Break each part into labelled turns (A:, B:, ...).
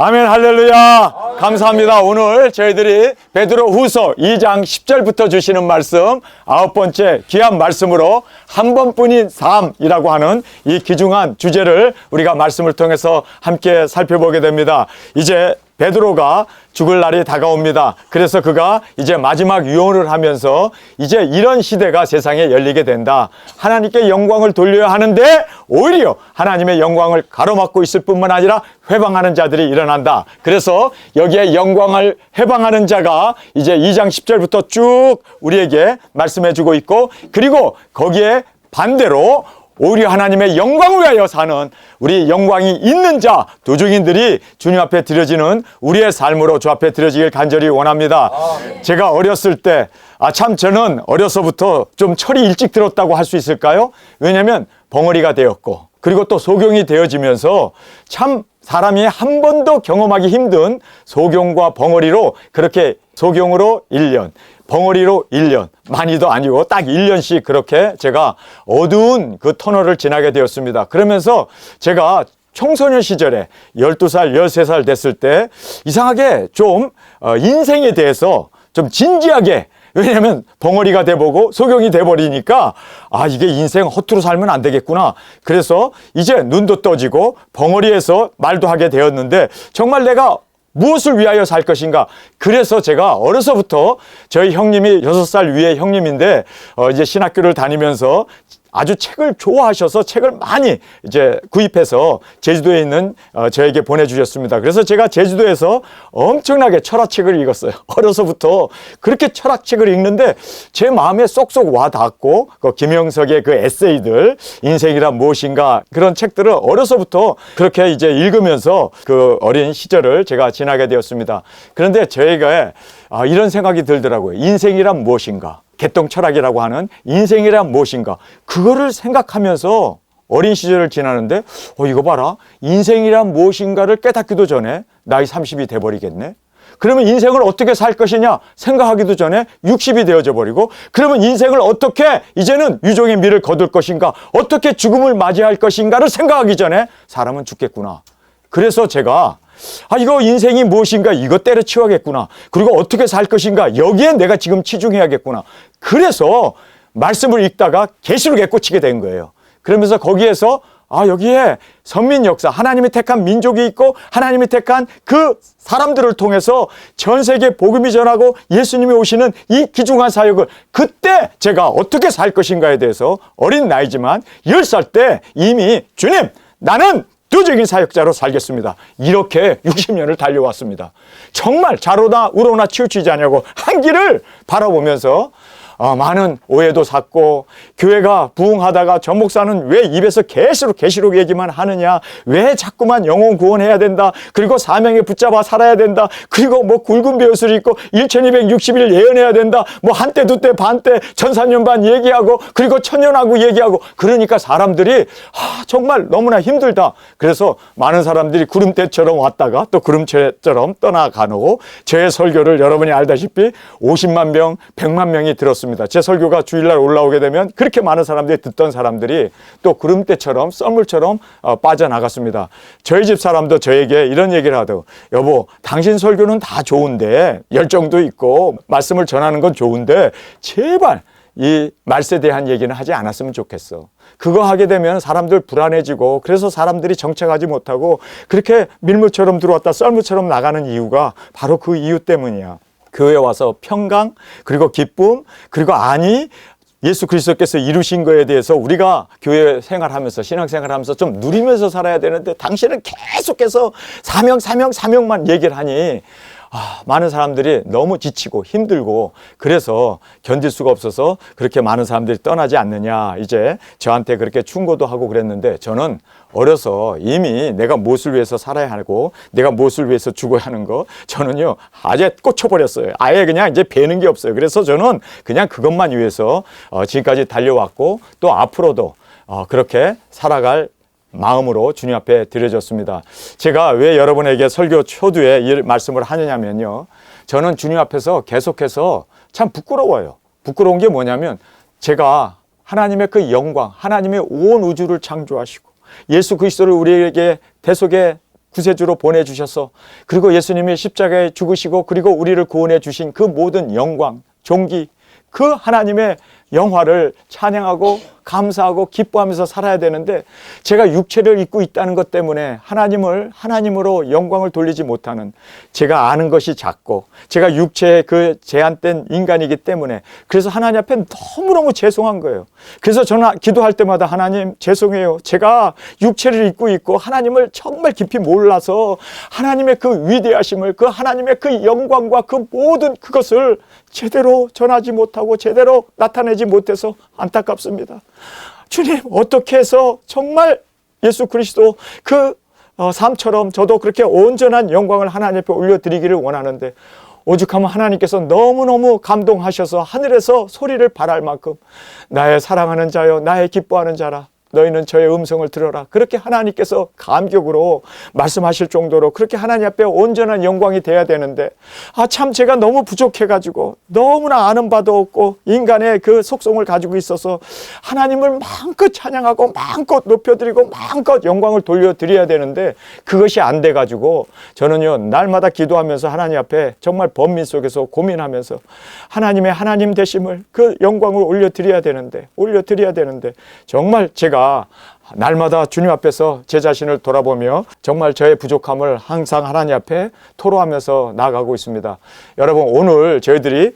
A: 아멘, 할렐루야. 감사합니다. 오늘 저희들이 베드로후서 2장 10절부터 주시는 말씀, 9번째 귀한 말씀으로 한 번뿐인 삶이라고 하는 이 귀중한 주제를 우리가 말씀을 통해서 함께 살펴보게 됩니다. 이제 베드로가 죽을 날이 다가옵니다. 그래서 그가 이제 마지막 유언을 하면서 이제 이런 시대가 세상에 열리게 된다. 하나님께 영광을 돌려야 하는데 오히려 하나님의 영광을 가로막고 있을 뿐만 아니라 회방하는 자들이 일어난다. 그래서 여기에 영광을 회방하는 자가 이제 2장 10절부터 쭉 우리에게 말씀해 주고 있고, 그리고 거기에 반대로 오히려 하나님의 영광을 위하여 사는 우리 영광이 있는 자 도중인들이 주님 앞에 드려지는 우리의 삶으로 주 앞에 드려지길 간절히 원합니다. 제가 어렸을 때 참 저는 어려서부터 좀 철이 일찍 들었다고 할 수 있을까요? 왜냐하면 벙어리가 되었고, 그리고 또 소경이 되어지면서 참 사람이 한 번도 경험하기 힘든 소경과 벙어리로, 그렇게 소경으로 1년, 벙어리로 1년, 많이도 아니고 딱 1년씩 그렇게 제가 어두운 그 터널을 지나게 되었습니다. 그러면서 제가 청소년 시절에 12살, 13살 됐을 때 이상하게 좀 인생에 대해서 좀 진지하게, 왜냐하면 벙어리가 돼보고 소경이 돼버리니까 이게 인생 허투루 살면 안 되겠구나. 그래서 이제 눈도 떠지고 벙어리에서 말도 하게 되었는데 정말 내가 무엇을 위하여 살 것인가. 그래서 제가 어려서부터 저희 형님이 6살 위에 형님인데 이제 신학교를 다니면서 아주 책을 좋아하셔서 책을 많이 이제 구입해서 제주도에 있는 저에게 보내주셨습니다. 그래서 제가 제주도에서 엄청나게 철학책을 읽었어요. 어려서부터 그렇게 철학책을 읽는데 제 마음에 쏙쏙 와 닿았고, 그 김영석의 그 에세이들, 인생이란 무엇인가, 그런 책들을 어려서부터 그렇게 이제 읽으면서 그 어린 시절을 제가 지나게 되었습니다. 그런데 저희가 이런 생각이 들더라고요. 인생이란 무엇인가? 개똥 철학이라고 하는 인생이란 무엇인가, 그거를 생각하면서 어린 시절을 지나는데 이거 봐라, 인생이란 무엇인가를 깨닫기도 전에 나이 30이 돼버리겠네. 그러면 인생을 어떻게 살 것이냐 생각하기도 전에 60이 되어져 버리고, 그러면 인생을 어떻게 이제는 유종의 미를 거둘 것인가, 어떻게 죽음을 맞이할 것인가를 생각하기 전에 사람은 죽겠구나. 그래서 제가 이거 인생이 무엇인가, 이거 때려치워야겠구나. 그리고 어떻게 살 것인가, 여기에 내가 지금 치중해야겠구나. 그래서 말씀을 읽다가 계시록에 꽂히게 된 거예요. 그러면서 거기에서 여기에 선민 역사, 하나님이 택한 민족이 있고 하나님이 택한 그 사람들을 통해서 전 세계 복음이 전하고 예수님이 오시는 이 귀중한 사역을 그때 제가 어떻게 살 것인가에 대해서 어린 나이지만 10살 때 이미 주님, 나는 도적인 사역자로 살겠습니다, 이렇게 60년을 달려왔습니다. 정말 자로나 우로나 치우치지 않냐고 한 길을 바라보면서 많은 오해도 샀고, 교회가 부흥하다가 전 목사는 왜 입에서 계시록 얘기만 하느냐, 왜 자꾸만 영혼 구원해야 된다, 그리고 사명에 붙잡아 살아야 된다, 그리고 뭐 굵은 벼슬이 있고 1260일 예언해야 된다, 뭐 한때 두때 반때 전산년반 얘기하고, 그리고 천년하고 얘기하고, 그러니까 사람들이 정말 너무나 힘들다. 그래서 많은 사람들이 구름대처럼 왔다가 또 구름체처럼 떠나가고, 제 설교를 여러분이 알다시피 50만 명, 100만 명이 들었습니다. 제 설교가 주일날 올라오게 되면 그렇게 많은 사람들이 듣던 사람들이 또 구름대처럼 썰물처럼 빠져나갔습니다. 저희 집 사람도 저에게 이런 얘기를 하더라고요. 여보, 당신 설교는 다 좋은데, 열정도 있고 말씀을 전하는 건 좋은데 제발 이 말세에 대한 얘기는 하지 않았으면 좋겠어. 그거 하게 되면 사람들 불안해지고, 그래서 사람들이 정착하지 못하고 그렇게 밀물처럼 들어왔다 썰물처럼 나가는 이유가 바로 그 이유 때문이야. 교회에 와서 평강, 그리고 기쁨, 그리고 예수 그리스도께서 이루신 거에 대해서 우리가 교회 생활하면서 신앙생활하면서 좀 누리면서 살아야 되는데, 당신은 계속해서 사명만 얘기를 하니 많은 사람들이 너무 지치고 힘들고, 그래서 견딜 수가 없어서 그렇게 많은 사람들이 떠나지 않느냐, 이제 저한테 그렇게 충고도 하고 그랬는데, 저는 어려서 이미 내가 무엇을 위해서 살아야 하고 내가 무엇을 위해서 죽어야 하는 거, 저는요 아예 꽂혀버렸어요. 아예 그냥 이제 배는 게 없어요. 그래서 저는 그냥 그것만 위해서 지금까지 달려왔고, 또 앞으로도 그렇게 살아갈 마음으로 주님 앞에 드려졌습니다. 제가 왜 여러분에게 설교 초두에 이 말씀을 하느냐면요, 저는 주님 앞에서 계속해서 참 부끄러워요. 부끄러운 게 뭐냐면, 제가 하나님의 그 영광, 하나님의 온 우주를 창조하시고 예수 그리스도를 우리에게 대속의 구세주로 보내주셔서 그리고 예수님이 십자가에 죽으시고 그리고 우리를 구원해 주신 그 모든 영광, 존귀, 그 하나님의 영화를 찬양하고 감사하고 기뻐하면서 살아야 되는데 제가 육체를 입고 있다는 것 때문에 하나님으로 영광을 돌리지 못하는, 제가 아는 것이 작고 제가 육체의 그 제한된 인간이기 때문에 그래서 하나님 앞에 너무너무 죄송한 거예요. 그래서 저는 기도할 때마다 하나님 죄송해요. 제가 육체를 입고 있고 하나님을 정말 깊이 몰라서 하나님의 그 위대하심을, 그 하나님의 그 영광과 그 모든 그것을 제대로 전하지 못하고 제대로 나타내지 못해서 안타깝습니다. 주님, 어떻게 해서 정말 예수 그리스도 그 삶처럼 저도 그렇게 온전한 영광을 하나님 앞에 올려드리기를 원하는데, 오죽하면 하나님께서 너무너무 감동하셔서 하늘에서 소리를 발할 만큼 나의 사랑하는 자여, 나의 기뻐하는 자라, 너희는 저의 음성을 들어라, 그렇게 하나님께서 감격으로 말씀하실 정도로 그렇게 하나님 앞에 온전한 영광이 돼야 되는데, 참 제가 너무 부족해가지고 너무나 아는 바도 없고 인간의 그 속성을 가지고 있어서 하나님을 마음껏 찬양하고 마음껏 높여드리고 마음껏 영광을 돌려드려야 되는데 그것이 안 돼가지고 저는요, 날마다 기도하면서 하나님 앞에 정말 번민 속에서 고민하면서 하나님의 하나님 되심을, 그 영광을 올려드려야 되는데 정말 제가 날마다 주님 앞에서 제 자신을 돌아보며 정말 저의 부족함을 항상 하나님 앞에 토로하면서 나아가고 있습니다. 여러분, 오늘 저희들이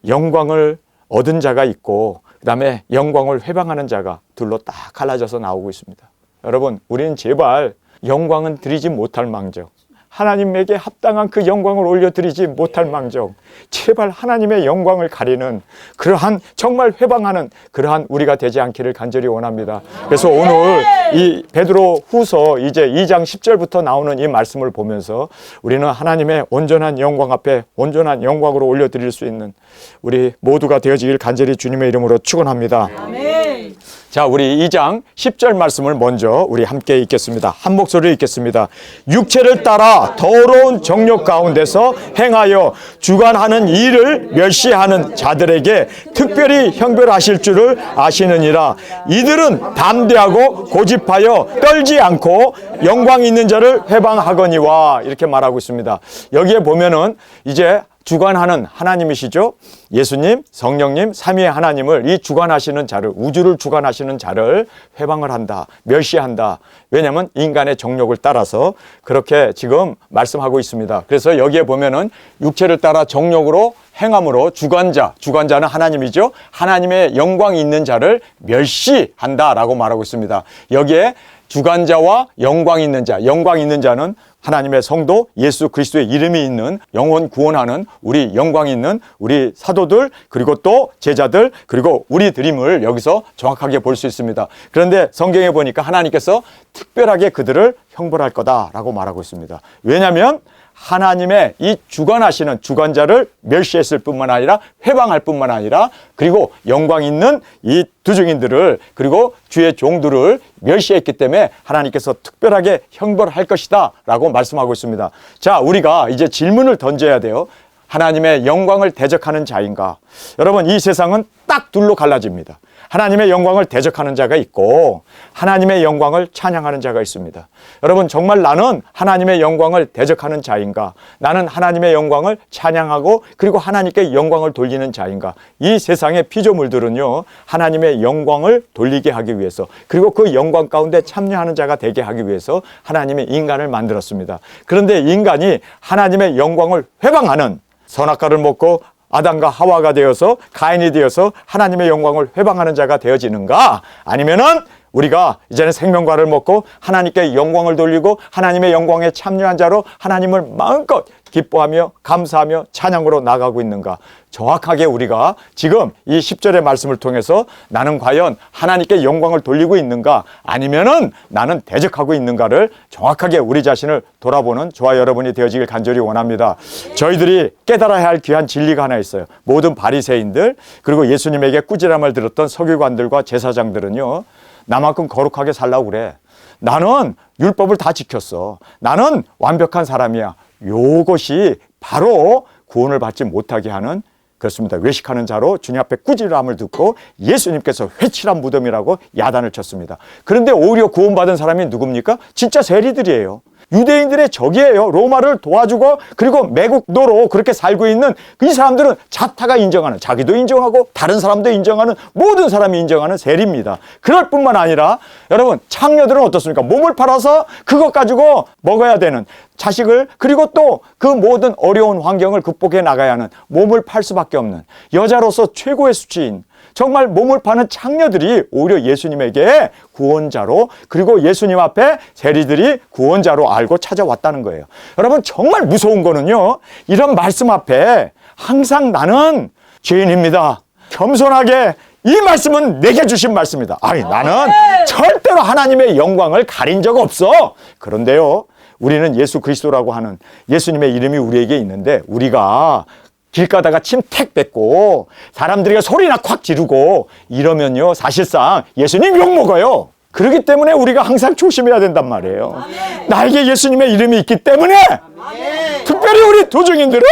A: 영광을 얻은 자가 있고 그 다음에 영광을 회방하는 자가 둘로 딱 갈라져서 나오고 있습니다. 여러분, 우리는 제발 영광은 드리지 못할 망정, 하나님에게 합당한 그 영광을 올려드리지 못할 망정, 제발 하나님의 영광을 가리는 그러한 정말 회방하는 그러한 우리가 되지 않기를 간절히 원합니다. 그래서 오늘 이 베드로 후서 이제 2장 10절부터 나오는 이 말씀을 보면서 우리는 하나님의 온전한 영광 앞에 온전한 영광으로 올려드릴 수 있는 우리 모두가 되어지길 간절히 주님의 이름으로 축원합니다.
B: 아멘.
A: 자, 우리 2장 10절 말씀을 먼저 우리 함께 읽겠습니다. 한 목소리로 읽겠습니다. 육체를 따라 더러운 정욕 가운데서 행하여 주관하는 일을 멸시하는 자들에게 특별히 형벌하실 줄을 아시느니라. 이들은 담대하고 고집하여 떨지 않고 영광 있는 자를 회방하거니와, 이렇게 말하고 있습니다. 여기에 보면은 이제 주관하는 하나님이시죠. 예수님, 성령님, 삼위의 하나님을, 이 주관하시는 자를, 우주를 주관하시는 자를 회방을 한다, 멸시한다. 왜냐하면 인간의 정욕을 따라서 그렇게 지금 말씀하고 있습니다. 그래서 여기에 보면은 육체를 따라 정욕으로 행함으로 주관자는 하나님이죠. 하나님의 영광이 있는 자를 멸시한다라고 말하고 있습니다. 여기에 주관자와 영광 있는 자는 하나님의 성도 예수 그리스도의 이름이 있는, 영혼 구원하는 우리 영광 있는 우리 사도들, 그리고 또 제자들, 그리고 우리들임을 여기서 정확하게 볼 수 있습니다. 그런데 성경에 보니까 하나님께서 특별하게 그들을 형벌할 거다라고 말하고 있습니다. 왜냐하면 하나님의 이 주관하시는 주관자를 멸시했을 뿐만 아니라 회방할 뿐만 아니라 그리고 영광 있는 이 두증인들을, 그리고 주의 종들을 멸시했기 때문에 하나님께서 특별하게 형벌할 것이다 라고 말씀하고 있습니다. 자, 우리가 이제 질문을 던져야 돼요. 하나님의 영광을 대적하는 자인가? 여러분, 이 세상은 딱 둘로 갈라집니다. 하나님의 영광을 대적하는 자가 있고 하나님의 영광을 찬양하는 자가 있습니다. 여러분, 정말 나는 하나님의 영광을 대적하는 자인가? 나는 하나님의 영광을 찬양하고 그리고 하나님께 영광을 돌리는 자인가? 이 세상의 피조물들은요, 하나님의 영광을 돌리게 하기 위해서, 그리고 그 영광 가운데 참여하는 자가 되게 하기 위해서 하나님의 인간을 만들었습니다. 그런데 인간이 하나님의 영광을 회방하는, 선악과를 먹고 아담과 하와가 되어서, 가인이 되어서 하나님의 영광을 회방하는 자가 되어지는가? 아니면은 우리가 이제는 생명과를 먹고 하나님께 영광을 돌리고 하나님의 영광에 참여한 자로 하나님을 마음껏 기뻐하며 감사하며 찬양으로 나가고 있는가? 정확하게 우리가 지금 이 10절의 말씀을 통해서 나는 과연 하나님께 영광을 돌리고 있는가? 아니면은 나는 대적하고 있는가를 정확하게 우리 자신을 돌아보는 저와 여러분이 되어지길 간절히 원합니다. 저희들이 깨달아야 할 귀한 진리가 하나 있어요. 모든 바리새인들, 그리고 예수님에게 꾸지람을 들었던 서기관들과 제사장들은요, 나만큼 거룩하게 살라고 그래. 나는 율법을 다 지켰어. 나는 완벽한 사람이야. 요것이 바로 구원을 받지 못하게 하는, 그렇습니다, 외식하는 자로 주님 앞에 꾸지람을 듣고 예수님께서 회칠한 무덤이라고 야단을 쳤습니다. 그런데 오히려 구원받은 사람이 누굽니까? 진짜 세리들이에요. 유대인들의 적이에요. 로마를 도와주고 그리고 매국노로 그렇게 살고 있는 이 사람들은 자타가 인정하는, 자기도 인정하고 다른 사람도 인정하는, 모든 사람이 인정하는 세리입니다. 그럴 뿐만 아니라 여러분, 창녀들은 어떻습니까? 몸을 팔아서 그것 가지고 먹어야 되는 자식을, 그리고 또 그 모든 어려운 환경을 극복해 나가야 하는, 몸을 팔 수밖에 없는 여자로서 최고의 수치인 정말 몸을 파는 창녀들이 오히려 예수님에게 구원자로, 그리고 예수님 앞에 세리들이 구원자로 알고 찾아왔다는 거예요. 여러분, 정말 무서운 거는요, 이런 말씀 앞에 항상 나는 죄인입니다, 겸손하게, 이 말씀은 내게 주신 말씀이다. 아니, 나는 절대로 하나님의 영광을 가린 적 없어. 그런데요, 우리는 예수 그리스도라고 하는 예수님의 이름이 우리에게 있는데, 우리가 길 가다가 침택 뱉고 사람들이 소리나 콱 지르고 이러면요, 사실상 예수님 욕먹어요. 그렇기 때문에 우리가 항상 조심해야 된단 말이에요. 아멘. 나에게 예수님의 이름이 있기 때문에, 아멘. 특별히 우리 도중인들은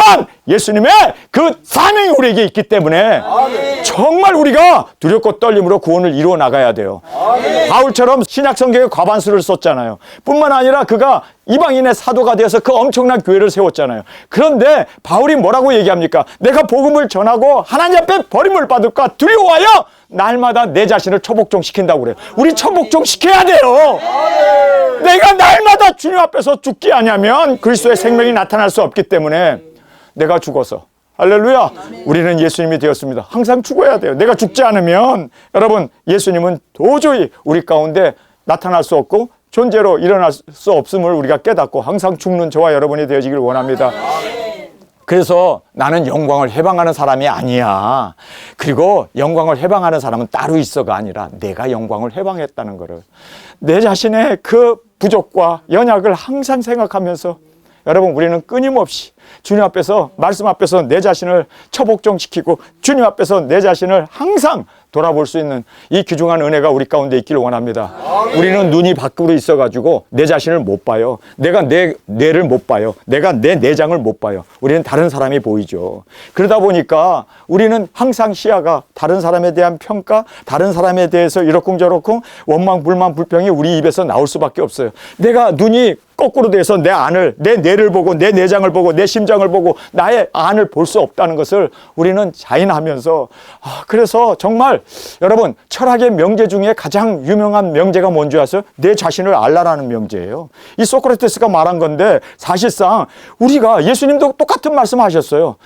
A: 예수님의 그 사명이 우리에게 있기 때문에, 아멘. 정말 우리가 두렵고 떨림으로 구원을 이루어 나가야 돼요. 아멘. 바울처럼 신약 성경에 과반수를 썼잖아요. 뿐만 아니라 그가 이방인의 사도가 되어서 그 엄청난 교회를 세웠잖아요. 그런데 바울이 뭐라고 얘기합니까? 내가 복음을 전하고 하나님 앞에 버림을 받을까 두려워하여 날마다 내 자신을 초복종 시킨다고 그래요. 우리 초복종 시켜야 돼요. 내가 날마다 주님 앞에서 죽지 않으면 그리스도의 생명이 나타날 수 없기 때문에, 내가 죽어서, 할렐루야, 우리는 예수님이 되었습니다. 항상 죽어야 돼요. 내가 죽지 않으면 여러분, 예수님은 도저히 우리 가운데 나타날 수 없고 존재로 일어날 수 없음을 우리가 깨닫고 항상 죽는 저와 여러분이 되어지길 원합니다. 그래서 나는 영광을 해방하는 사람이 아니야. 그리고 영광을 해방하는 사람은 따로 있어가 아니라 내가 영광을 해방했다는 거를, 내 자신의 그 부족과 연약을 항상 생각하면서, 여러분, 우리는 끊임없이 주님 앞에서, 말씀 앞에서 내 자신을 처복종시키고 주님 앞에서 내 자신을 항상 돌아볼 수 있는 이 귀중한 은혜가 우리 가운데 있기를 원합니다. 우리는 눈이 밖으로 있어가지고 내 자신을 못 봐요. 내가 내 뇌를 못 봐요. 내가 내 내장을 못 봐요. 우리는 다른 사람이 보이죠. 그러다 보니까 우리는 항상 시야가 다른 사람에 대한 평가, 다른 사람에 대해서 이러쿵저러쿵 원망, 불만, 불평이 우리 입에서 나올 수밖에 없어요. 내가 눈이 거꾸로 돼서 내 안을, 내 뇌를 보고 내 내장을 보고 내 심장을 보고 나의 안을 볼 수 없다는 것을 우리는 자인하면서, 그래서 정말 여러분, 철학의 명제 중에 가장 유명한 명제가 뭔지 아세요? 내 자신을 알라라는 명제예요. 이 소크라테스가 말한 건데, 사실상 우리가, 예수님도 똑같은 말씀 하셨어요.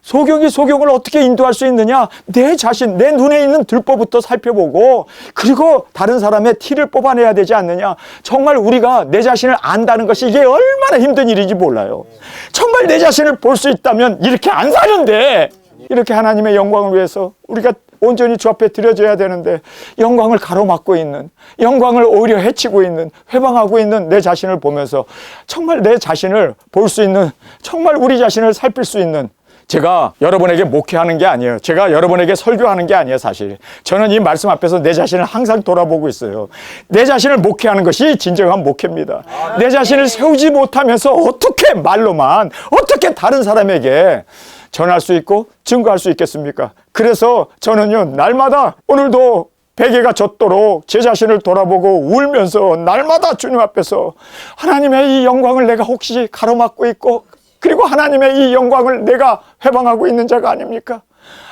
A: 소경이 소경을 어떻게 인도할 수 있느냐? 내 자신, 내 눈에 있는 들보부터 살펴보고, 그리고 다른 사람의 티를 뽑아내야 되지 않느냐? 정말 우리가 내 자신을 안다는 것이 이게 얼마나 힘든 일인지 몰라요. 정말 내 자신을 볼 수 있다면 이렇게 안 사는데, 이렇게 하나님의 영광을 위해서 우리가 온전히 주 앞에 드려져야 되는데, 영광을 가로막고 있는, 영광을 오히려 해치고 있는, 회방하고 있는 내 자신을 보면서 정말 내 자신을 볼 수 있는, 정말 우리 자신을 살필 수 있는, 제가 여러분에게 목회하는 게 아니에요. 제가 여러분에게 설교하는 게 아니에요. 사실 저는 이 말씀 앞에서 내 자신을 항상 돌아보고 있어요. 내 자신을 목회하는 것이 진정한 목회입니다. 내 자신을 세우지 못하면서 어떻게 말로만, 어떻게 다른 사람에게 전할 수 있고 증거할 수 있겠습니까? 그래서 저는요, 날마다, 오늘도 베개가 젖도록 제 자신을 돌아보고 울면서 날마다 주님 앞에서 하나님의 이 영광을 내가 혹시 가로막고 있고, 그리고 하나님의 이 영광을 내가 회방하고 있는 자가 아닙니까?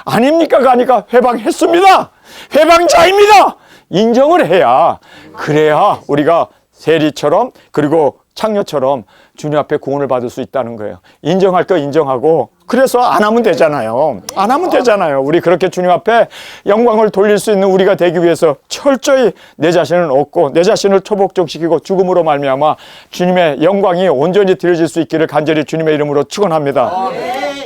A: 아닙니까가 아니라 회방했습니다. 회방자입니다. 인정을 해야, 그래야 우리가 세리처럼, 그리고 창녀처럼 주님 앞에 구원을 받을 수 있다는 거예요. 인정할 거 인정하고, 그래서 안 하면 되잖아요. 안 하면 되잖아요. 우리 그렇게 주님 앞에 영광을 돌릴 수 있는 우리가 되기 위해서 철저히 내 자신을 얻고 내 자신을 초복종시키고 죽음으로 말미암아 주님의 영광이 온전히 드려질 수 있기를 간절히 주님의 이름으로 축원합니다.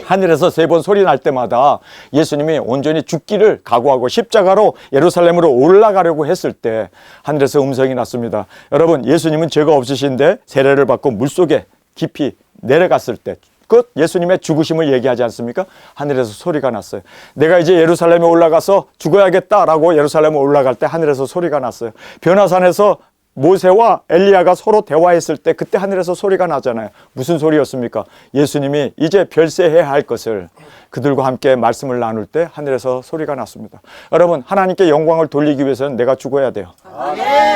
A: 하늘에서 3번 소리 날 때마다 예수님이 온전히 죽기를 각오하고 십자가로 예루살렘으로 올라가려고 했을 때 하늘에서 음성이 났습니다. 여러분, 예수님은 죄가 없으신데 세례를 받고 물속에 깊이 내려갔을 때, 그 예수님의 죽으심을 얘기하지 않습니까? 하늘에서 소리가 났어요. 내가 이제 예루살렘에 올라가서 죽어야겠다라고 예루살렘에 올라갈 때 하늘에서 소리가 났어요. 변화산에서 모세와 엘리야가 서로 대화했을 때 그때 하늘에서 소리가 나잖아요. 무슨 소리였습니까? 예수님이 이제 별세해야 할 것을 그들과 함께 말씀을 나눌 때 하늘에서 소리가 났습니다. 여러분, 하나님께 영광을 돌리기 위해서는 내가 죽어야 돼요.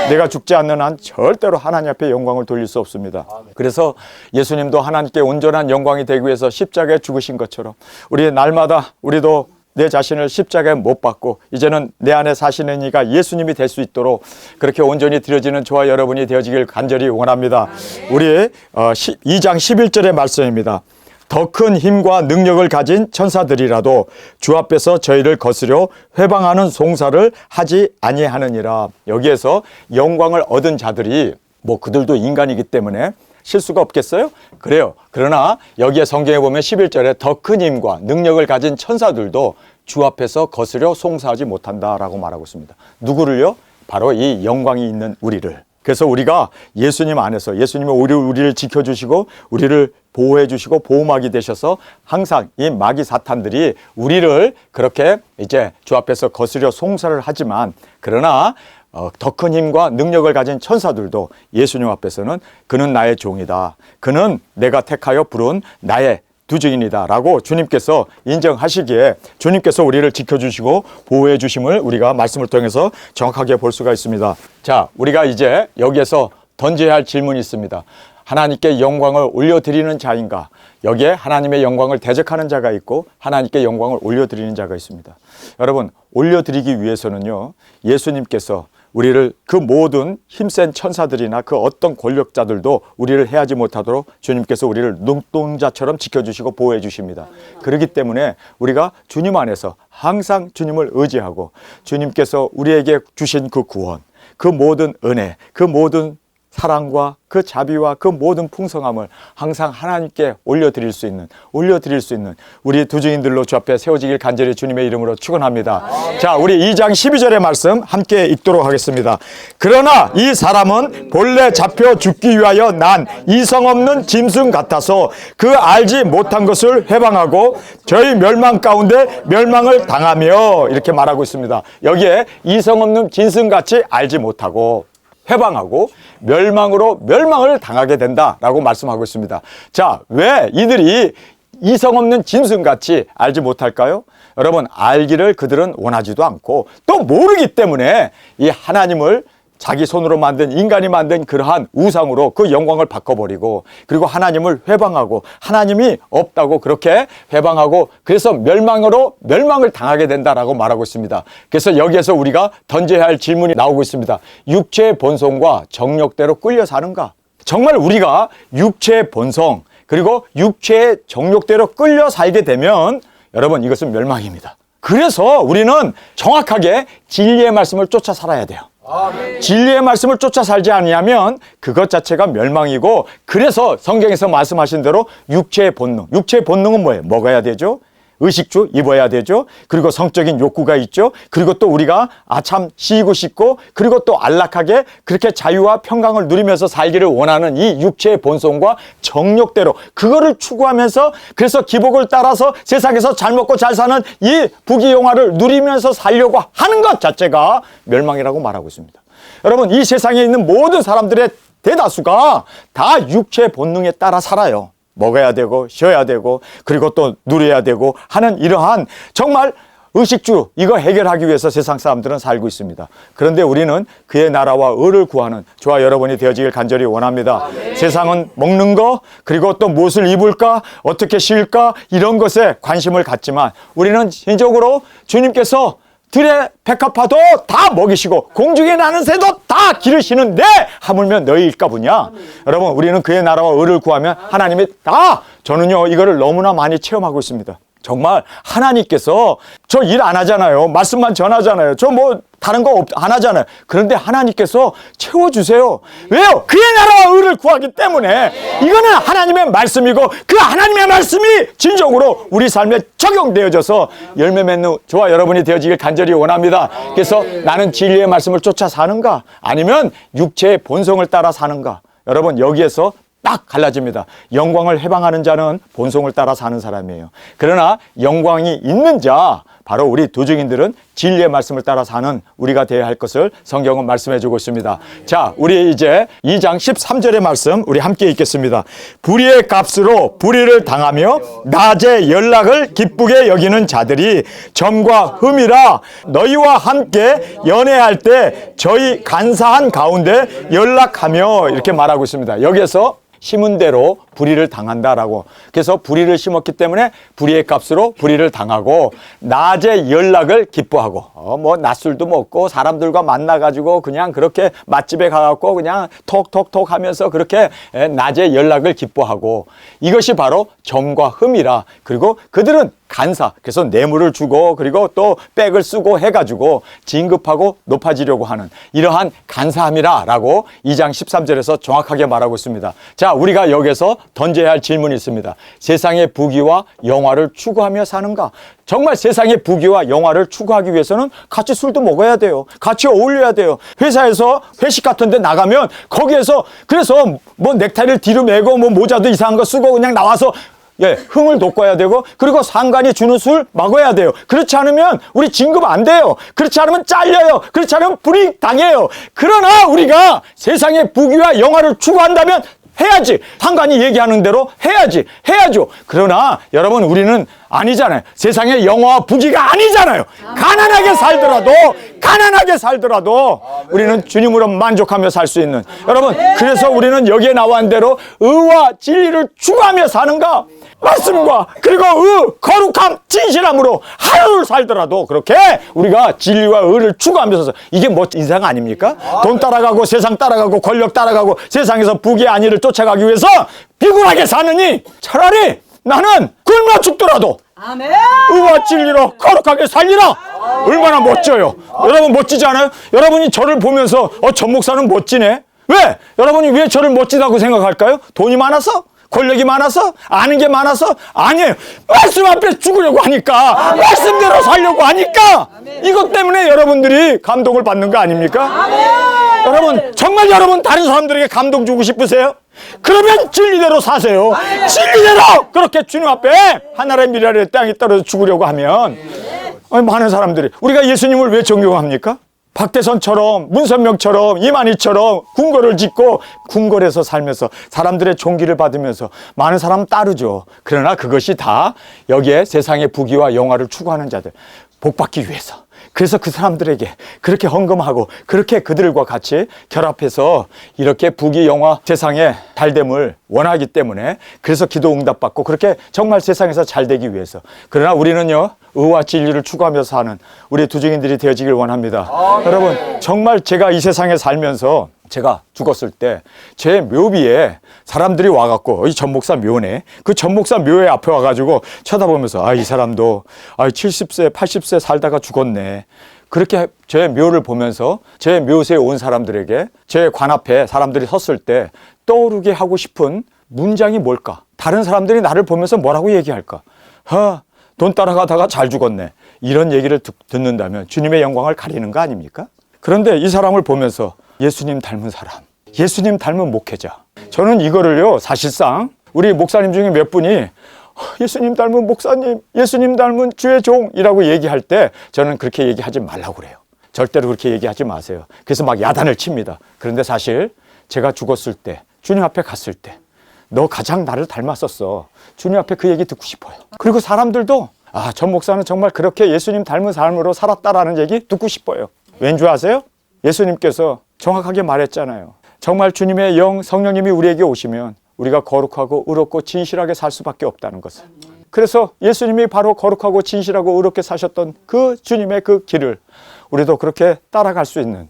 A: 내가 죽지 않는 한 절대로 하나님 앞에 영광을 돌릴 수 없습니다. 그래서 예수님도 하나님께 온전한 영광이 되기 위해서 십자가에 죽으신 것처럼 우리 날마다 우리도 내 자신을 십자가에 못 박고 이제는 내 안에 사시는 이가 예수님이 될 수 있도록 그렇게 온전히 드려지는 저와 여러분이 되어지길 간절히 원합니다. 우리 2장 11절의 말씀입니다. 더 큰 힘과 능력을 가진 천사들이라도 주 앞에서 저희를 거스려 회방하는 송사를 하지 아니하느니라. 여기에서 영광을 얻은 자들이 뭐 그들도 인간이기 때문에 실수가 없겠어요? 그래요. 그러나 여기에 성경에 보면 11절에 더 큰 힘과 능력을 가진 천사들도 주 앞에서 거스려 송사하지 못한다라고 말하고 있습니다. 누구를요? 바로 이 영광이 있는 우리를. 그래서 우리가 예수님 안에서 예수님이 우리를 지켜주시고 우리를 보호해 주시고 보호막이 되셔서 항상 이 마귀 사탄들이 우리를 그렇게 이제 주 앞에서 거스려 송사를 하지만 그러나 더 큰 힘과 능력을 가진 천사들도 예수님 앞에서는 그는 나의 종이다. 그는 내가 택하여 부른 나의 두증인이다 라고 주님께서 인정하시기에 주님께서 우리를 지켜주시고 보호해 주심을 우리가 말씀을 통해서 정확하게 볼 수가 있습니다. 자, 우리가 이제 여기에서 던져야 할 질문이 있습니다. 하나님께 영광을 올려드리는 자인가? 여기에 하나님의 영광을 대적하는 자가 있고 하나님께 영광을 올려드리는 자가 있습니다. 여러분, 올려드리기 위해서는요, 예수님께서 우리를 그 모든 힘센 천사들이나 그 어떤 권력자들도 우리를 해하지 못하도록 주님께서 우리를 눈동자처럼 지켜주시고 보호해 주십니다. 그렇기 때문에 우리가 주님 안에서 항상 주님을 의지하고 주님께서 우리에게 주신 그 구원, 그 모든 은혜, 그 모든 사랑과 그 자비와 그 모든 풍성함을 항상 하나님께 올려드릴 수 있는 우리 두증인들로 주 앞에 세워지길 간절히 주님의 이름으로 축원합니다. 자, 우리 2장 12절의 말씀 함께 읽도록 하겠습니다. 그러나 이 사람은 본래 잡혀 죽기 위하여 난 이성 없는 짐승 같아서 그 알지 못한 것을 회방하고 저희 멸망 가운데 멸망을 당하며 이렇게 말하고 있습니다. 여기에 이성 없는 짐승같이 알지 못하고 회방하고 멸망으로 멸망을 당하게 된다라고 말씀하고 있습니다. 자, 왜 이들이 이성 없는 짐승같이 알지 못할까요? 여러분, 알기를 그들은 원하지도 않고 또 모르기 때문에 이 하나님을 자기 손으로 만든 인간이 만든 그러한 우상으로 그 영광을 바꿔버리고 그리고 하나님을 회방하고 하나님이 없다고 그렇게 회방하고 그래서 멸망을 당하게 된다라고 말하고 있습니다. 그래서 여기에서 우리가 던져야 할 질문이 나오고 있습니다. 육체의 본성과 정욕대로 끌려 사는가? 정말 우리가 육체의 본성 그리고 육체의 정욕대로 끌려 살게 되면 여러분, 이것은 멸망입니다. 그래서 우리는 정확하게 진리의 말씀을 쫓아 살아야 돼요. 진리의 말씀을 쫓아 살지 않으면 그것 자체가 멸망이고, 그래서 성경에서 말씀하신 대로 육체의 본능은 뭐예요? 먹어야 되죠. 의식주 입어야 되죠. 그리고 성적인 욕구가 있죠. 그리고 또 우리가 참 쉬고 싶고 그리고 또 안락하게 그렇게 자유와 평강을 누리면서 살기를 원하는 이 육체의 본성과 정욕대로 그거를 추구하면서 그래서 기복을 따라서 세상에서 잘 먹고 잘 사는 이 부귀영화를 누리면서 살려고 하는 것 자체가 멸망이라고 말하고 있습니다. 여러분, 이 세상에 있는 모든 사람들의 대다수가 다 육체의 본능에 따라 살아요. 먹어야 되고 쉬어야 되고 그리고 또 누려야 되고 하는 이러한 정말 의식주 이거 해결하기 위해서 세상 사람들은 살고 있습니다. 그런데 우리는 그의 나라와 의를 구하는 저와 여러분이 되어지길 간절히 원합니다. 세상은 먹는 거 그리고 또 무엇을 입을까 어떻게 쉴까 이런 것에 관심을 갖지만 우리는 진정으로 주님께서 들의 백합화도 다 먹이시고 공중에 나는 새도 다 기르시는데 하물며 너희일까 보냐. 여러분, 우리는 그의 나라와 의를 구하면 하나님이 다, 저는요 이거를 너무나 많이 체험하고 있습니다. 정말 하나님께서 저 일 안 하잖아요. 말씀만 전하잖아요. 저 뭐 다른 거 안 하잖아요. 그런데 하나님께서 채워주세요. 왜요? 그의 나라와 의를 구하기 때문에. 이거는 하나님의 말씀이고 그 하나님의 말씀이 진정으로 우리 삶에 적용되어져서 열매 맺는 저와 여러분이 되어지길 간절히 원합니다. 그래서 나는 진리의 말씀을 쫓아 사는가 아니면 육체의 본성을 따라 사는가. 여러분, 여기에서 딱 갈라집니다. 영광을 해방하는 자는 본성을 따라 사는 사람이에요. 그러나 영광이 있는 자, 바로 우리 도중인들은 진리의 말씀을 따라 사는 우리가 되어야 할 것을 성경은 말씀해 주고 있습니다. 자, 우리 이제 2장 13절의 말씀 우리 함께 읽겠습니다. 불의의 값으로 불의를 당하며 낮에 연락을 기쁘게 여기는 자들이 점과 흠이라 너희와 함께 연애할 때 저희 간사한 가운데 연락하며 이렇게 말하고 있습니다. 여기에서 심은 대로 불의를 당한다라고. 그래서 불의를 심었기 때문에 불의의 값으로 불의를 당하고 낮에 연락을 기뻐하고 뭐 낮술도 먹고 사람들과 만나가지고 그냥 그렇게 맛집에 가갖고 그냥 톡톡톡 하면서 그렇게 낮에 연락을 기뻐하고 이것이 바로 점과 흠이라. 그리고 그들은 간사, 그래서 뇌물을 주고 그리고 또 백을 쓰고 해가지고 진급하고 높아지려고 하는 이러한 간사함이라라고 2장 13절에서 정확하게 말하고 있습니다. 자, 우리가 여기서 던져야 할 질문이 있습니다. 세상의 부귀와 영화를 추구하며 사는가? 정말 세상의 부귀와 영화를 추구하기 위해서는 같이 술도 먹어야 돼요. 같이 어울려야 돼요. 회사에서 회식 같은 데 나가면 거기에서 그래서 뭐 넥타이를 뒤로 매고 뭐 모자도 이상한 거 쓰고 그냥 나와서 흥을 돋궈야 되고 그리고 상관이 주는 술 먹어야 돼요. 그렇지 않으면 우리 진급 안 돼요. 그렇지 않으면 잘려요. 그렇지 않으면 불이익 당해요. 그러나 우리가 세상의 부귀와 영화를 추구한다면 해야지. 상관이 얘기하는 대로 해야죠. 그러나 여러분 우리는 아니잖아요. 세상의 영화와 부귀가 아니잖아요. 가난하게 살더라도 우리는 주님으로 만족하며 살 수 있는 여러분, 그래서 우리는 여기에 나온 대로 의와 진리를 추구하며 사는가? 말씀과 그리고 거룩함, 진실함으로 하루를 살더라도 그렇게 우리가 진리와 의를 추구하면서 이게 뭐 인생 아닙니까? 돈 따라가고 세상 따라가고 권력 따라가고 세상에서 부귀 안위를 쫓아가기 위해서 비굴하게 사느니 차라리 나는 굶어 죽더라도 의와 진리로 거룩하게 살리라. 얼마나 멋져요. 여러분 멋지지 않아요? 여러분이 저를 보면서 저 목사는 멋지네. 왜? 여러분이 왜 저를 멋지다고 생각할까요? 돈이 많아서? 권력이 많아서? 아는 게 많아서? 아니에요. 말씀 앞에 죽으려고 하니까, 말씀대로 살려고 하니까 이것 때문에 여러분들이 감동을 받는 거 아닙니까? 여러분 정말 여러분 다른 사람들에게 감동 주고 싶으세요? 그러면 진리대로 사세요. 진리대로 그렇게 주님 앞에 하나의 미랄의 땅에 떨어져 죽으려고 하면 많은 사람들이 우리가 예수님을 왜 존경합니까? 박대선처럼 문선명처럼 이만희처럼 궁궐을 짓고 궁궐에서 살면서 사람들의 존귀를 받으면서 많은 사람 따르죠. 그러나 그것이 다 여기에 세상의 부귀와 영화를 추구하는 자들 복받기 위해서. 그래서 그 사람들에게 그렇게 헌금하고 그렇게 그들과 같이 결합해서 이렇게 부귀 영화 세상의 잘됨을 원하기 때문에 그래서 기도 응답받고 그렇게 정말 세상에서 잘 되기 위해서. 그러나 우리는요 의와 진리를 추구하며 사는 우리 두증인들이 되어지길 원합니다. 여러분 정말 제가 이 세상에 살면서 제가 죽었을 때 제 묘비에 사람들이 와갖고 이 전목사 묘네, 그 전목사 묘에 앞에 와가지고 쳐다보면서 이 사람도 70세 80세 살다가 죽었네. 그렇게 제 묘를 보면서 제 묘세에 온 사람들에게 제 관 앞에 사람들이 섰을 때 떠오르게 하고 싶은 문장이 뭘까? 다른 사람들이 나를 보면서 뭐라고 얘기할까? 돈 따라가다가 잘 죽었네. 이런 얘기를 듣는다면 주님의 영광을 가리는 거 아닙니까? 그런데 이 사람을 보면서 예수님 닮은 사람, 예수님 닮은 목회자. 저는 이거를요 사실상 우리 목사님 중에 몇 분이 예수님 닮은 목사님, 예수님 닮은 주의 종이라고 얘기할 때 저는 그렇게 얘기하지 말라고 그래요. 절대로 그렇게 얘기하지 마세요. 그래서 막 야단을 칩니다. 그런데 사실 제가 죽었을 때 주님 앞에 갔을 때 너 가장 나를 닮았었어. 주님 앞에 그 얘기 듣고 싶어요. 그리고 사람들도 전 목사는 정말 그렇게 예수님 닮은 삶으로 살았다라는 얘기 듣고 싶어요. 왠 줄 아세요? 예수님께서 정확하게 말했잖아요. 정말 주님의 영 성령님이 우리에게 오시면 우리가 거룩하고 의롭고 진실하게 살 수밖에 없다는 것을. 그래서 예수님이 바로 거룩하고 진실하고 의롭게 사셨던 그 주님의 그 길을 우리도 그렇게 따라갈 수 있는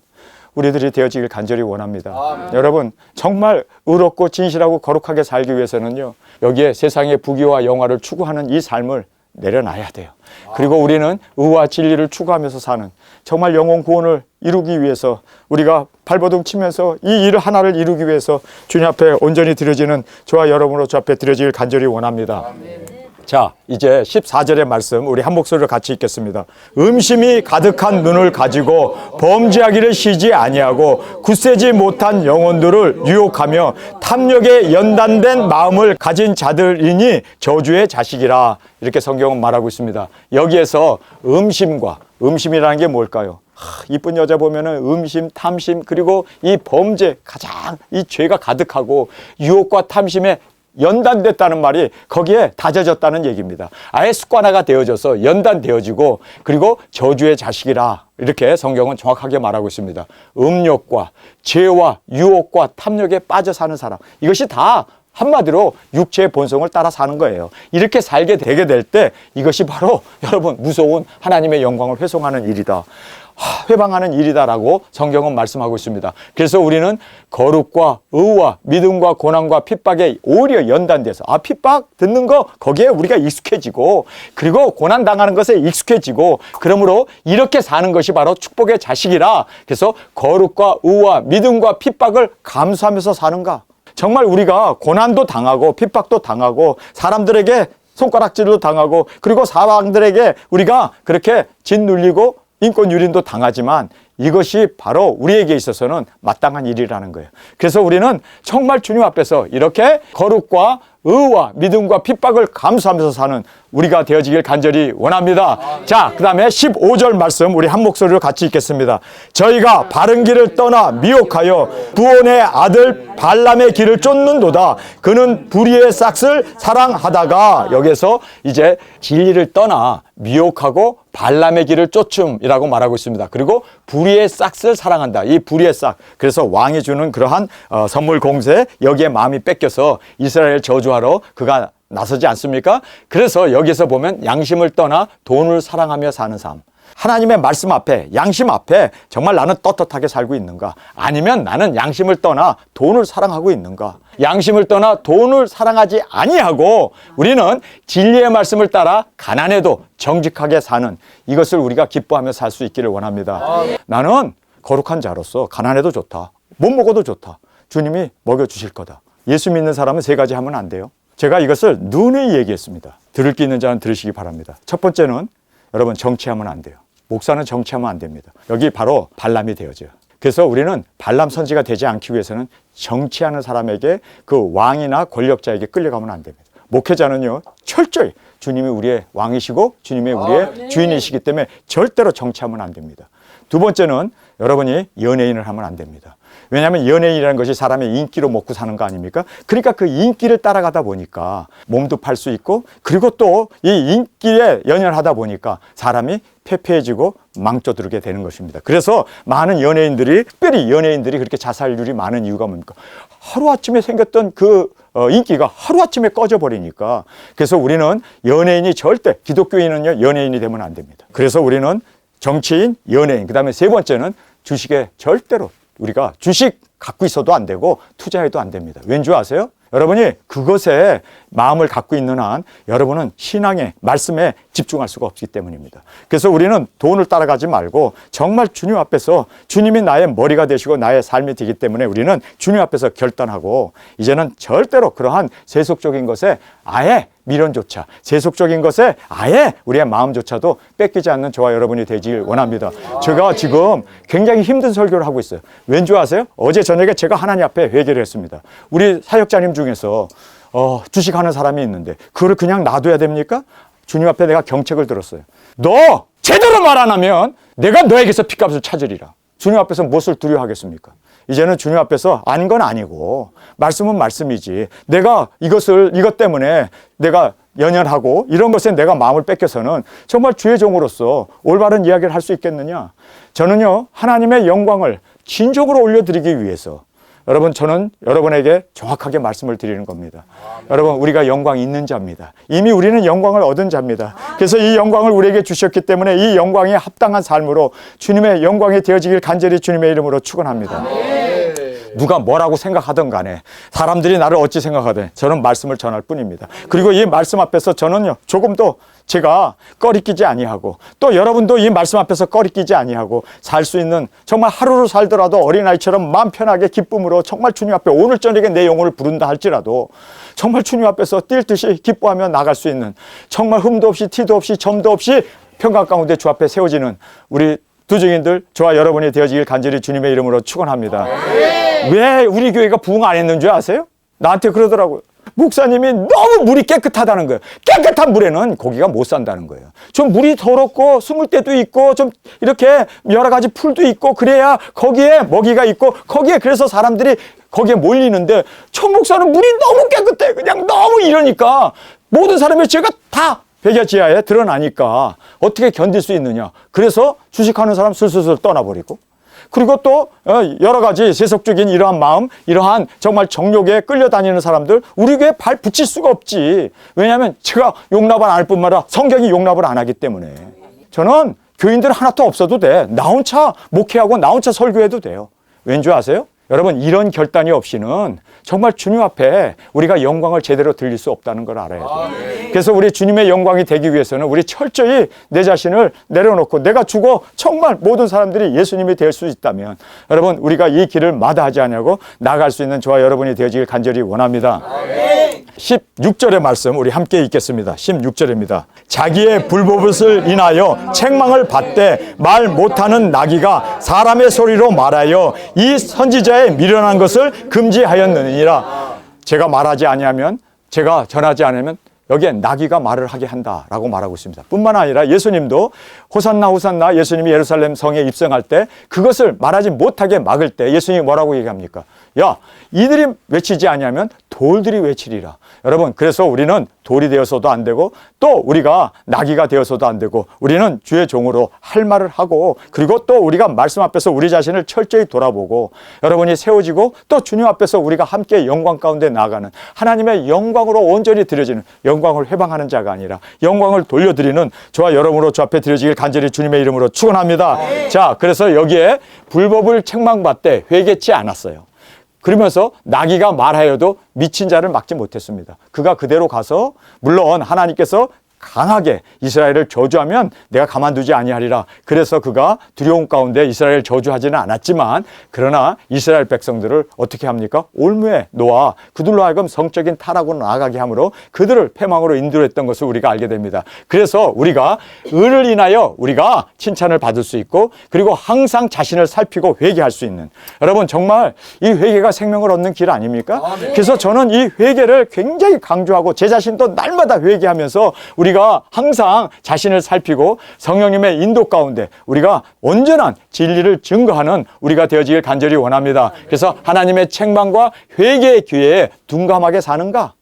A: 우리들이 되어지길 간절히 원합니다. 여러분 정말 의롭고 진실하고 거룩하게 살기 위해서는요 여기에 세상의 부귀와 영화를 추구하는 이 삶을 내려놔야 돼요. 그리고 우리는 의와 진리를 추구하면서 사는 정말 영혼 구원을 이루기 위해서 우리가 발버둥 치면서 이 일 하나를 이루기 위해서 주님 앞에 온전히 드려지는 저와 여러분으로 주 앞에 드려지길 간절히 원합니다. 자, 이제 14절의 말씀 우리 한 목소리로 같이 읽겠습니다. 음심이 가득한 눈을 가지고 범죄하기를 쉬지 아니하고 굳세지 못한 영혼들을 유혹하며 탐욕에 연단된 마음을 가진 자들이니 저주의 자식이라. 이렇게 성경은 말하고 있습니다. 여기에서 음심이라는 게 뭘까요? 이쁜 여자 보면은 음심, 탐심, 그리고 이 범죄, 가장 이 죄가 가득하고 유혹과 탐심에 연단됐다는 말이 거기에 다져졌다는 얘기입니다. 아예 습관화가 되어져서 연단되어지고 그리고 저주의 자식이라. 이렇게 성경은 정확하게 말하고 있습니다. 음욕과 죄와 유혹과 탐욕에 빠져 사는 사람, 이것이 다 한마디로 육체의 본성을 따라 사는 거예요. 이렇게 살게 되게 될 때 이것이 바로 여러분 무서운 하나님의 영광을 훼손하는 일이다, 회방하는 일이다라고 성경은 말씀하고 있습니다. 그래서 우리는 거룩과 의와 믿음과 고난과 핍박에 오히려 연단돼서 핍박 듣는 거 거기에 우리가 익숙해지고 그리고 고난 당하는 것에 익숙해지고 그러므로 이렇게 사는 것이 바로 축복의 자식이라. 그래서 거룩과 의와 믿음과 핍박을 감수하면서 사는가. 정말 우리가 고난도 당하고 핍박도 당하고 사람들에게 손가락질도 당하고 그리고 사람들에게 우리가 그렇게 짓눌리고 인권 유린도 당하지만 이것이 바로 우리에게 있어서는 마땅한 일이라는 거예요. 그래서 우리는 정말 주님 앞에서 이렇게 거룩과 의와 믿음과 핍박을 감수하면서 사는 우리가 되어지길 간절히 원합니다. 자, 그 다음에 15절 말씀 우리 한 목소리로 같이 읽겠습니다. 저희가 바른 길을 떠나 미혹하여 부온의 아들 발람의 길을 쫓는도다. 그는 불의의 싹을 사랑하다가, 여기서 이제 진리를 떠나 미혹하고 발람의 길을 쫓음이라고 말하고 있습니다. 그리고 불의의 싹을 사랑한다. 이 불의의 싹, 그래서 왕이 주는 그러한 선물 공세, 여기에 마음이 뺏겨서 이스라엘 저주하러 그가 나서지 않습니까? 그래서 여기서 보면 양심을 떠나 돈을 사랑하며 사는 삶. 하나님의 말씀 앞에, 양심 앞에 정말 나는 떳떳하게 살고 있는가? 아니면 나는 양심을 떠나 돈을 사랑하고 있는가? 양심을 떠나 돈을 사랑하지 아니하고 우리는 진리의 말씀을 따라 가난해도 정직하게 사는, 이것을 우리가 기뻐하며 살 수 있기를 원합니다. 나는 거룩한 자로서 가난해도 좋다, 못 먹어도 좋다, 주님이 먹여주실 거다. 예수 믿는 사람은 세 가지 하면 안 돼요. 제가 이것을 누누이 얘기했습니다. 들을 게 있는 자는 들으시기 바랍니다. 첫 번째는 여러분, 정치하면 안 돼요. 목사는 정치하면 안 됩니다. 여기 바로 발람이 되어져요. 그래서 우리는 발람 선지가 되지 않기 위해서는 정치하는 사람에게, 그 왕이나 권력자에게 끌려가면 안 됩니다. 목회자는요, 철저히 주님이 우리의 왕이시고 주님이 우리의 주인이시기 때문에 절대로 정치하면 안 됩니다. 두 번째는 여러분이 연예인을 하면 안 됩니다. 왜냐하면 연예인이라는 것이 사람의 인기로 먹고 사는 거 아닙니까? 그러니까 그 인기를 따라가다 보니까 몸도 팔 수 있고, 그리고 또 이 인기에 연연하다 보니까 사람이 패폐해지고 망쳐들게 되는 것입니다. 그래서 많은 연예인들이, 특별히 연예인들이 그렇게 자살률이 많은 이유가 뭡니까? 하루아침에 생겼던 그 인기가 하루아침에 꺼져버리니까. 그래서 우리는 연예인이 절대, 기독교인은요, 연예인이 되면 안 됩니다. 그래서 우리는 정치인, 연예인, 그 다음에 세 번째는 주식에 절대로 우리가 주식 갖고 있어도 안 되고 투자해도 안 됩니다. 왠지 아세요? 여러분이 그것에 마음을 갖고 있는 한 여러분은 신앙의 말씀에 집중할 수가 없기 때문입니다. 그래서 우리는 돈을 따라가지 말고 정말 주님 앞에서, 주님이 나의 머리가 되시고 나의 삶이 되기 때문에 우리는 주님 앞에서 결단하고, 이제는 절대로 그러한 세속적인 것에 아예 미련조차, 세속적인 것에 아예 우리의 마음조차도 뺏기지 않는 저와 여러분이 되길 원합니다. 제가 지금 굉장히 힘든 설교를 하고 있어요. 왠지 아세요? 어제 저녁에 제가 하나님 앞에 회개를 했습니다. 우리 사역자님 중에서 주식하는 사람이 있는데 그거를 그냥 놔둬야 됩니까? 주님 앞에 내가 경책을 들었어요. 너 제대로 말 안 하면 내가 너에게서 핏값을 찾으리라. 주님 앞에서 무엇을 두려워하겠습니까? 이제는 주님 앞에서 아닌 건 아니고 말씀은 말씀이지, 내가 이것 때문에 내가 연연하고 이런 것에 내가 마음을 뺏겨서는 정말 주의 종으로서 올바른 이야기를 할 수 있겠느냐? 저는요, 하나님의 영광을 진정으로 올려드리기 위해서, 여러분, 저는 여러분에게 정확하게 말씀을 드리는 겁니다. 여러분, 우리가 영광이 있는 자입니다. 이미 우리는 영광을 얻은 자입니다. 그래서 이 영광을 우리에게 주셨기 때문에 이 영광에 합당한 삶으로 주님의 영광이 되어지길 간절히 주님의 이름으로 축원합니다. 누가 뭐라고 생각하든 간에 사람들이 나를 어찌 생각하든 저는 말씀을 전할 뿐입니다. 그리고 이 말씀 앞에서 저는요 조금도 제가 꺼리끼지 아니하고 또 여러분도 이 말씀 앞에서 꺼리끼지 아니하고 살 수 있는 정말 하루를 살더라도 어린아이처럼 마음 편하게 기쁨으로 정말 주님 앞에 오늘 저녁에 내 영혼을 부른다 할지라도 정말 주님 앞에서 뛸 듯이 기뻐하며 나갈 수 있는 정말 흠도 없이 티도 없이 점도 없이 평강 가운데 주 앞에 세워지는 우리 두 증인들 저와 여러분이 되어지길 간절히 주님의 이름으로 축원합니다. 왜 우리 교회가 부흥 안 했는 줄 아세요? 나한테 그러더라고요. 목사님이 너무 물이 깨끗하다는 거예요. 깨끗한 물에는 고기가 못 산다는 거예요. 좀 물이 더럽고 숨을 때도 있고 좀 이렇게 여러 가지 풀도 있고 그래야 거기에 먹이가 있고 거기에 그래서 사람들이 거기에 몰리는데 천 목사는 물이 너무 깨끗해. 그냥 너무 이러니까 모든 사람의 죄가 다 백야지하에 드러나니까 어떻게 견딜 수 있느냐. 그래서 주식하는 사람 슬슬 떠나버리고 그리고 또 여러 가지 세속적인 이러한 마음, 이러한 정말 정욕에 끌려다니는 사람들 우리 교회에 발 붙일 수가 없지. 왜냐하면 제가 용납을 안 할 뿐만 아니라 성경이 용납을 안 하기 때문에. 저는 교인들 하나도 없어도 돼. 나 혼자 목회하고 나 혼자 설교해도 돼요. 왠지 아세요? 여러분 이런 결단이 없이는 정말 주님 앞에 우리가 영광을 제대로 드릴 수 없다는 걸 알아야 돼요. 그래서 우리 주님의 영광이 되기 위해서는 우리 철저히 내 자신을 내려놓고 내가 죽어 정말 모든 사람들이 예수님이 될 수 있다면 여러분 우리가 이 길을 마다하지 않냐고 나갈 수 있는 저와 여러분이 되어지길 간절히 원합니다. 16절의 말씀 우리 함께 읽겠습니다. 16절입니다. 자기의 불법을 인하여 책망을 받되 말 못하는 나귀가 사람의 소리로 말하여 이 선지자의 미련한 것을 금지하였느니라. 제가 말하지 아니하면 제가 전하지 않으면 여기에 나귀가 말을 하게 한다라고 말하고 있습니다. 뿐만 아니라 예수님도 호산나 호산나 예수님이 예루살렘 성에 입성할 때 그것을 말하지 못하게 막을 때 예수님이 뭐라고 얘기합니까? 야 이들이 외치지 아니하면 돌들이 외치리라. 여러분 그래서 우리는 돌이 되어서도 안 되고 또 우리가 나귀가 되어서도 안 되고 우리는 주의 종으로 할 말을 하고 그리고 또 우리가 말씀 앞에서 우리 자신을 철저히 돌아보고 여러분이 세워지고 또 주님 앞에서 우리가 함께 영광 가운데 나아가는 하나님의 영광으로 온전히 드려지는 영광을 회방하는 자가 아니라 영광을 돌려드리는 저와 여러분으로 주 앞에 드려지길 간절히 주님의 이름으로 축원합니다. 자 그래서 여기에 불법을 책망받되 회개치 않았어요. 그러면서 나귀가 말하여도 미친 자를 막지 못했습니다. 그가 그대로 가서 물론 하나님께서 강하게 이스라엘을 저주하면 내가 가만두지 아니하리라. 그래서 그가 두려움 가운데 이스라엘을 저주하지는 않았지만 그러나 이스라엘 백성들을 어떻게 합니까? 올무에 놓아 그들로 하여금 성적인 타락으로 나아가게 함으로 그들을 패망으로 인도했던 것을 우리가 알게 됩니다. 그래서 우리가 의를 인하여 우리가 칭찬을 받을 수 있고 그리고 항상 자신을 살피고 회개할 수 있는 여러분 정말 이 회개가 생명을 얻는 길 아닙니까? 그래서 저는 이 회개를 굉장히 강조하고 제 자신도 날마다 회개하면서 우리가 항상 자신을 살피고 성령님의 인도 가운데 우리가 온전한 진리를 증거하는 우리가 되어지길 간절히 원합니다. 그래서 하나님의 책망과 회개의 기회에 둔감하게 사는가?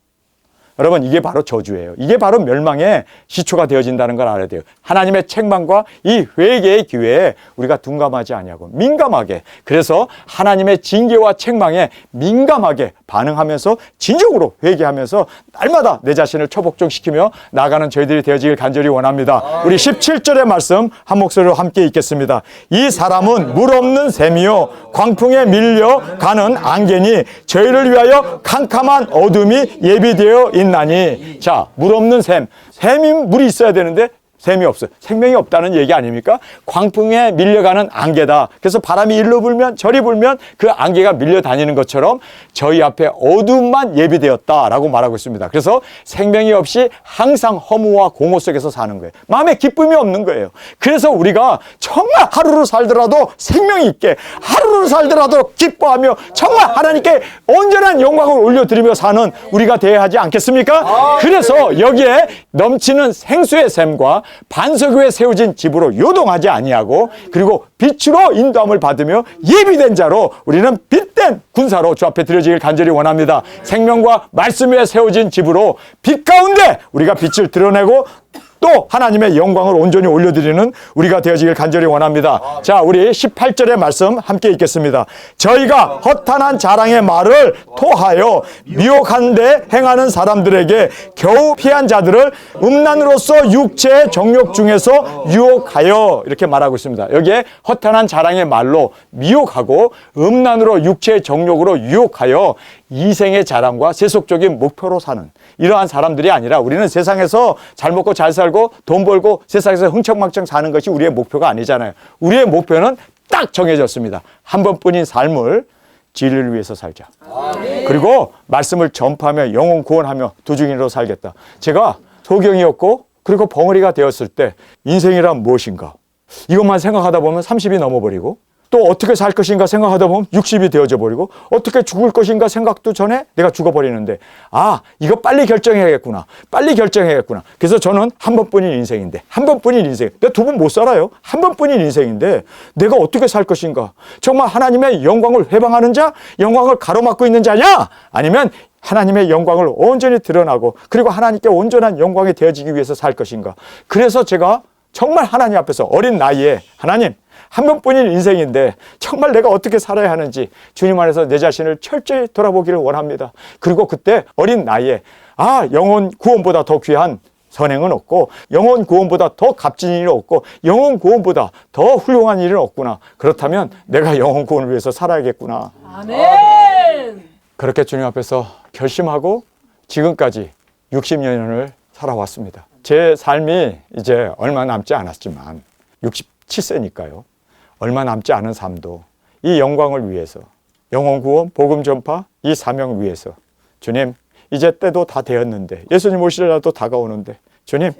A: 여러분 이게 바로 저주예요. 이게 바로 멸망의 시초가 되어진다는 걸 알아야 돼요. 하나님의 책망과 이 회개의 기회에 우리가 둔감하지 아니하고 민감하게 그래서 하나님의 징계와 책망에 민감하게 반응하면서 진정으로 회개하면서 날마다 내 자신을 처복종시키며 나아가는 저희들이 되어지길 간절히 원합니다. 우리 17절의 말씀 한 목소리로 함께 읽겠습니다. 이 사람은 물 없는 샘이요 광풍에 밀려가는 안개니 저희를 위하여 캄캄한 어둠이 예비되어 있나니. 자, 물 없는 샘. 샘이 물이 있어야 되는데 샘이 없어요. 생명이 없다는 얘기 아닙니까? 광풍에 밀려가는 안개다. 그래서 바람이 일로 불면 저리 불면 그 안개가 밀려다니는 것처럼 저희 앞에 어둠만 예비되었다라고 말하고 있습니다. 그래서 생명이 없이 항상 허무와 공허 속에서 사는 거예요. 마음에 기쁨이 없는 거예요. 그래서 우리가 정말 하루를 살더라도 생명이 있게 하루를 살더라도 기뻐하며 정말 하나님께 온전한 영광을 올려드리며 사는 우리가 되어야 하지 않겠습니까? 그래서 여기에 넘치는 생수의 샘과 반석위에 세워진 집으로 요동하지 아니하고 그리고 빛으로 인도함을 받으며 예비된 자로 우리는 빛된 군사로 주 앞에 드려지길 간절히 원합니다. 생명과 말씀 위에 세워진 집으로 빛 가운데 우리가 빛을 드러내고 또 하나님의 영광을 온전히 올려드리는 우리가 되어지길 간절히 원합니다. 자, 우리 18절의 말씀 함께 읽겠습니다. 저희가 허탄한 자랑의 말을 토하여 미혹한데 행하는 사람들에게 겨우 피한 자들을 음란으로서 육체의 정욕 중에서 유혹하여, 이렇게 말하고 있습니다. 여기에 허탄한 자랑의 말로 미혹하고 음란으로 육체의 정욕으로 유혹하여 이생의 자랑과 세속적인 목표로 사는 이러한 사람들이 아니라, 우리는 세상에서 잘 먹고 잘 살고 돈 벌고 세상에서 흥청망청 사는 것이 우리의 목표가 아니잖아요. 우리의 목표는 딱 정해졌습니다. 한 번뿐인 삶을 진리를 위해서 살자. 그리고 말씀을 전파하며 영혼 구원하며 도중인으로 살겠다. 제가 소경이었고 그리고 벙어리가 되었을 때 인생이란 무엇인가, 이것만 생각하다 보면 30이 넘어버리고, 또 어떻게 살 것인가 생각하다 보면 60이 되어져 버리고, 어떻게 죽을 것인가 생각도 전에 내가 죽어버리는데, 아, 이거 빨리 결정해야겠구나. 빨리 결정해야겠구나. 그래서 저는 한 번뿐인 인생인데, 한 번뿐인 인생. 내가 두 번 못 살아요. 한 번뿐인 인생인데 내가 어떻게 살 것인가. 정말 하나님의 영광을 회방하는 자, 영광을 가로막고 있는 자냐? 아니면 하나님의 영광을 온전히 드러나고 그리고 하나님께 온전한 영광이 되어지기 위해서 살 것인가. 그래서 제가 정말 하나님 앞에서 어린 나이에, 하나님, 한 번뿐인 인생인데 정말 내가 어떻게 살아야 하는지 주님 안에서 내 자신을 철저히 돌아보기를 원합니다. 그리고 그때 어린 나이에, 아, 영혼 구원보다 더 귀한 선행은 없고, 영혼 구원보다 더 값진 일은 없고, 영혼 구원보다 더 훌륭한 일은 없구나. 그렇다면 내가 영혼 구원을 위해서 살아야겠구나.
B: 아멘.
A: 그렇게 주님 앞에서 결심하고 지금까지 60년을 살아왔습니다. 제 삶이 이제 얼마 남지 않았지만 67세니까요. 얼마 남지 않은 삶도 이 영광을 위해서, 영혼 구원, 복음 전파, 이 사명을 위해서, 주님, 이제 때도 다 되었는데, 예수님 오실 날도 다가오는데, 주님,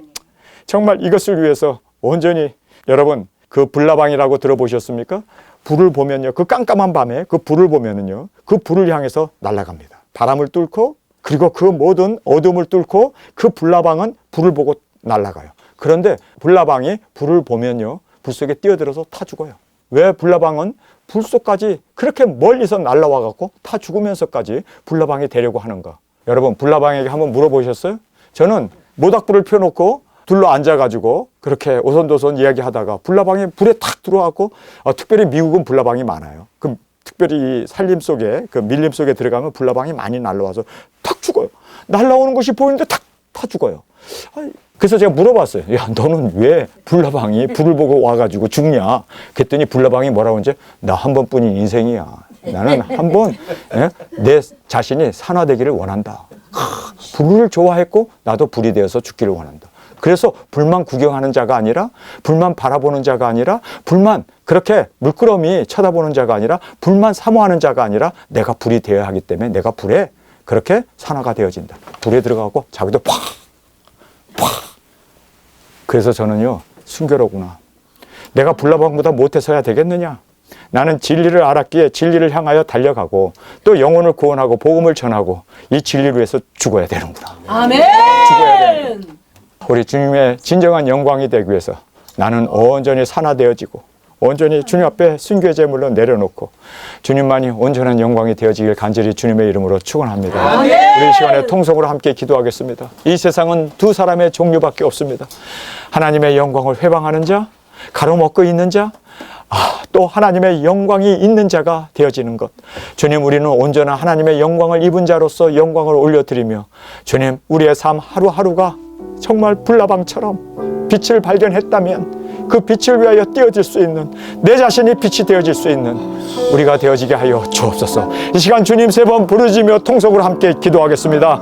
A: 정말 이것을 위해서 온전히, 여러분, 그 불나방이라고 들어보셨습니까? 불을 보면요, 그 깜깜한 밤에 그 불을 보면은요, 그 불을 향해서 날아갑니다. 바람을 뚫고, 그리고 그 모든 어둠을 뚫고 그 불나방은 불을 보고 날아가요. 그런데 불나방이 불을 보면요, 불 속에 뛰어들어서 타 죽어요. 왜 불나방은 불 속까지 그렇게 멀리서 날아와 갖고 타 죽으면서까지 불나방이 되려고 하는가? 여러분, 불나방에게 한번 물어보셨어요? 저는 모닥불을 펴놓고 둘러 앉아가지고 그렇게 오손도손 이야기하다가 불나방이 불에 탁 들어와갖고, 특별히 미국은 불나방이 많아요. 그 특별히 이 산림 속에, 그 밀림 속에 들어가면 불나방이 많이 날아와서 탁 죽어요. 날아오는 것이 보이는데 탁 타 죽어요. 그래서 제가 물어봤어요. 야, 너는 왜 불나방이 불을 보고 와가지고 죽냐? 그랬더니 불나방이 뭐라고 하는지, 나 한 번뿐인 인생이야. 나는 한 번 내 자신이 산화되기를 원한다. 불을 좋아했고 나도 불이 되어서 죽기를 원한다. 그래서 불만 구경하는 자가 아니라, 불만 바라보는 자가 아니라, 불만 그렇게 물끄러미 쳐다보는 자가 아니라, 불만 사모하는 자가 아니라, 내가 불이 되어야 하기 때문에 내가 불에 그렇게 산화가 되어진다. 불에 들어가고 자기도 팍! 그래서 저는요, 순교로구나. 내가 불나방보다 못해서야 되겠느냐? 나는 진리를 알았기에 진리를 향하여 달려가고 또 영혼을 구원하고 복음을 전하고 이 진리를 위해서 죽어야 되는구나.
B: 아멘.
A: 죽어야 되는. 우리 주님의 진정한 영광이 되기 위해서 나는 온전히 산화되어지고 온전히 주님 앞에 순교의 제물로 내려놓고 주님만이 온전한 영광이 되어지길 간절히 주님의 이름으로 축원합니다. 우리 이 시간에 통성으로 함께 기도하겠습니다. 이 세상은 두 사람의 종류밖에 없습니다. 하나님의 영광을 회방하는 자, 가로먹고 있는 자, 또 하나님의 영광이 있는 자가 되어지는 것. 주님, 우리는 온전한 하나님의 영광을 입은 자로서 영광을 올려드리며, 주님, 우리의 삶 하루하루가 정말 불나방처럼 빛을 발견했다면 그 빛을 위하여 띄어질 수 있는, 내 자신이 빛이 되어질 수 있는 우리가 되어지게 하여 주옵소서. 이 시간 주님 세 번 부르짖으며 통성으로 함께 기도하겠습니다.